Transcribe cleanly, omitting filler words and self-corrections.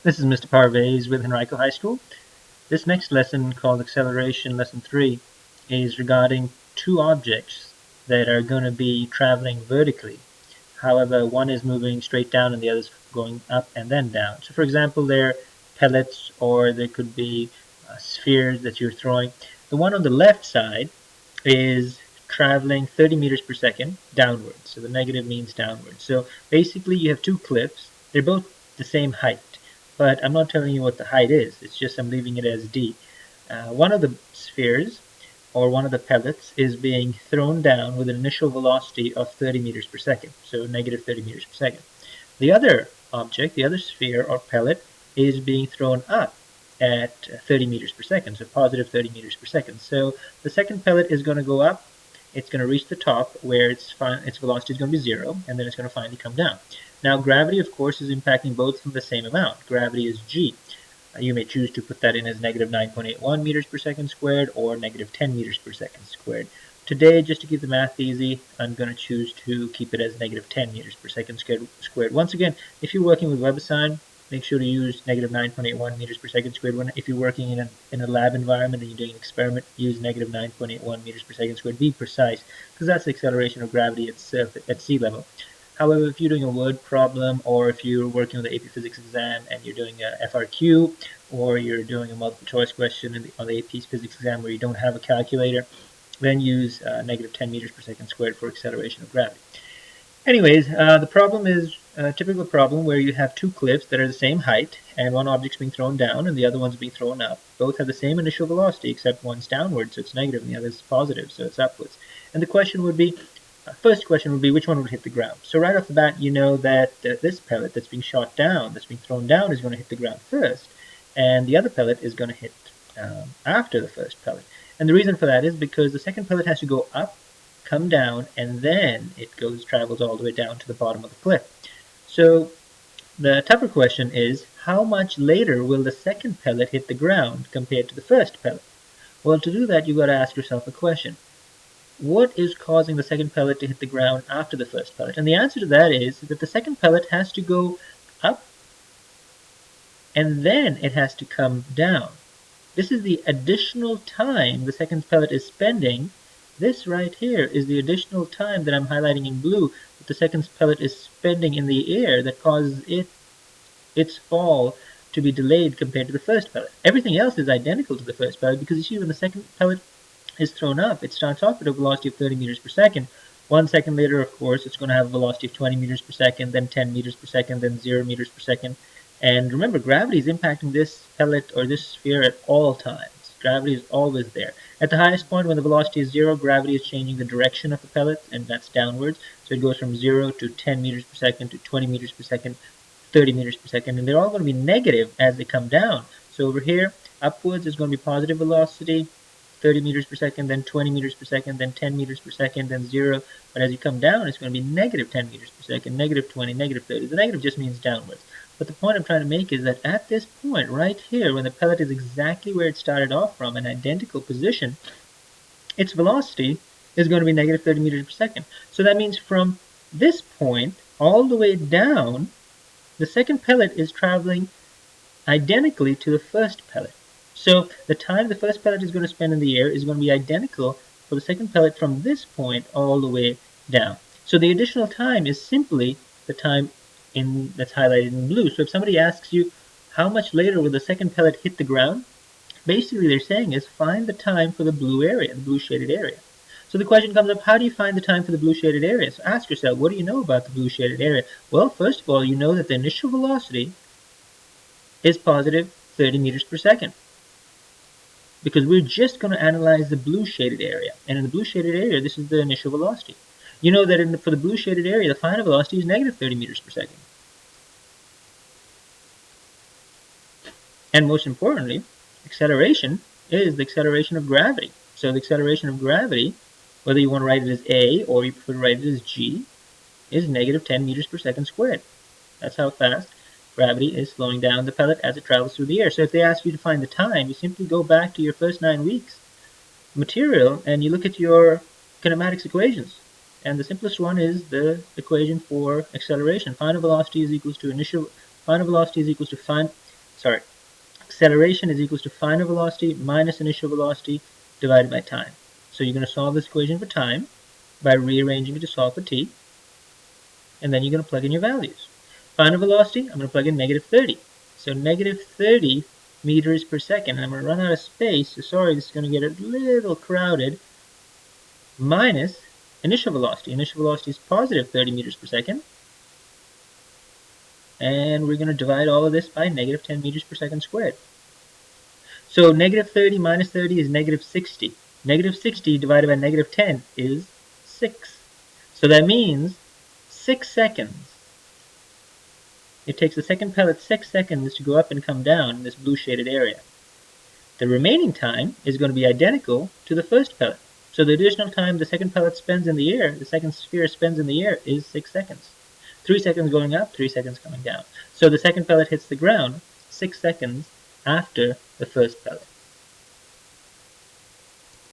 This is Mr. Parvez with Henrico High School. This next lesson, called Acceleration Lesson 3, is regarding two objects that are going to be traveling vertically. However, one is moving straight down and the other is going up and then down. So for example, they're pellets, or they could be spheres that you're throwing. The one on the left side is traveling 30 meters per second downwards. So the negative means downwards. So basically you have two cliffs. They're both the same height, but I'm not telling you what the height is. It's just I'm leaving it as D. One of the spheres, or one of the pellets, is being thrown down with an initial velocity of 30 meters per second, so negative 30 meters per second. The other object, the other sphere or pellet, is being thrown up at 30 meters per second, so positive 30 meters per second. So the second pellet is going to go up. It's going to reach the top where its velocity is going to be 0, and then it's going to finally come down. Now gravity, of course, is impacting both from the same amount. Gravity is g. You may choose to put that in as negative 9.81 meters per second squared or negative 10 meters per second squared. Today, just to keep the math easy, I'm going to choose to keep it as negative 10 meters per second squared. Once again, if you're working with WebAssign, make sure to use negative 9.81 meters per second squared. If you're working in a lab environment and you're doing an experiment, use negative 9.81 meters per second squared. Be precise, because that's the acceleration of gravity at sea level. However, if you're doing a word problem, or if you're working on the AP Physics exam and you're doing a FRQ, or you're doing a multiple choice question on the AP Physics exam where you don't have a calculator, then use negative 10 meters per second squared for acceleration of gravity. Anyways, the problem is a typical problem where you have two cliffs that are the same height, and one object's being thrown down and the other one's being thrown up. Both have the same initial velocity, except one's downward, so it's negative, and the other's positive, so it's upwards. And the question would be, first question would be, which one would hit the ground? So right off the bat, you know that this pellet that's being shot down, that's being thrown down, is going to hit the ground first, and the other pellet is going to hit after the first pellet. And the reason for that is because the second pellet has to go up, come down, and then it travels all the way down to the bottom of the cliff. So the tougher question is, how much later will the second pellet hit the ground compared to the first pellet? Well, to do that, you've got to ask yourself a question. What is causing the second pellet to hit the ground after the first pellet? And the answer to that is that the second pellet has to go up and then it has to come down. This is the additional time the second pellet is spending. This right here is the additional time that I'm highlighting in blue that the second pellet is spending in the air that causes its fall to be delayed compared to the first pellet. Everything else is identical to the first pellet, because you see when the second pellet is thrown up, it starts off at a velocity of 30 meters per second. 1 second later, of course, it's going to have a velocity of 20 meters per second, then 10 meters per second, then 0 meters per second. And remember, gravity is impacting this pellet or this sphere at all times. Gravity is always there. At the highest point, when the velocity is 0, gravity is changing the direction of the pellet, and that's downwards. So it goes from 0 to 10 meters per second to 20 meters per second, 30 meters per second, and they're all going to be negative as they come down. So over here, upwards is going to be positive velocity, 30 meters per second, then 20 meters per second, then 10 meters per second, then 0. But as you come down, it's going to be negative 10 meters per second, negative 20, negative 30. The negative just means downwards. But the point I'm trying to make is that at this point, right here, when the pellet is exactly where it started off from, an identical position, its velocity is going to be negative 30 meters per second. So that means from this point all the way down, the second pellet is traveling identically to the first pellet. So the time the first pellet is going to spend in the air is going to be identical for the second pellet from this point all the way down. So the additional time is simply the time that's highlighted in blue. So if somebody asks you, how much later will the second pellet hit the ground? Basically they're saying is, find the time for the blue area, the blue shaded area. So the question comes up, how do you find the time for the blue shaded area? So ask yourself, what do you know about the blue shaded area? Well, first of all, you know that the initial velocity is positive 30 meters per second. Because we're just going to analyze the blue shaded area. And in the blue shaded area, this is the initial velocity. You know that for the blue shaded area, the final velocity is negative 30 meters per second. And most importantly, acceleration is the acceleration of gravity. So the acceleration of gravity, whether you want to write it as a or you prefer to write it as g, is negative 10 meters per second squared. That's how fast gravity is slowing down the pellet as it travels through the air. So if they ask you to find the time, you simply go back to your first 9 weeks material and you look at your kinematics equations. And the simplest one is the equation for acceleration. Final velocity is equals to acceleration is equals to final velocity minus initial velocity divided by time. So you're going to solve this equation for time by rearranging it to solve for t, and then you're going to plug in your values. Final velocity, I'm going to plug in negative 30. So negative 30 meters per second, and I'm going to run out of space, so sorry, this is going to get a little crowded, minus initial velocity. Initial velocity is positive 30 meters per second, and we're going to divide all of this by negative 10 meters per second squared. So negative 30 minus 30 is negative 60. Negative 60 divided by negative 10 is 6. So that means 6 seconds. It takes the second pellet 6 seconds to go up and come down in this blue shaded area. The remaining time is going to be identical to the first pellet. So the additional time the second pellet spends in the air, the second sphere spends in the air, is 6 seconds. 3 seconds going up, 3 seconds coming down. So the second pellet hits the ground 6 seconds after the first pellet.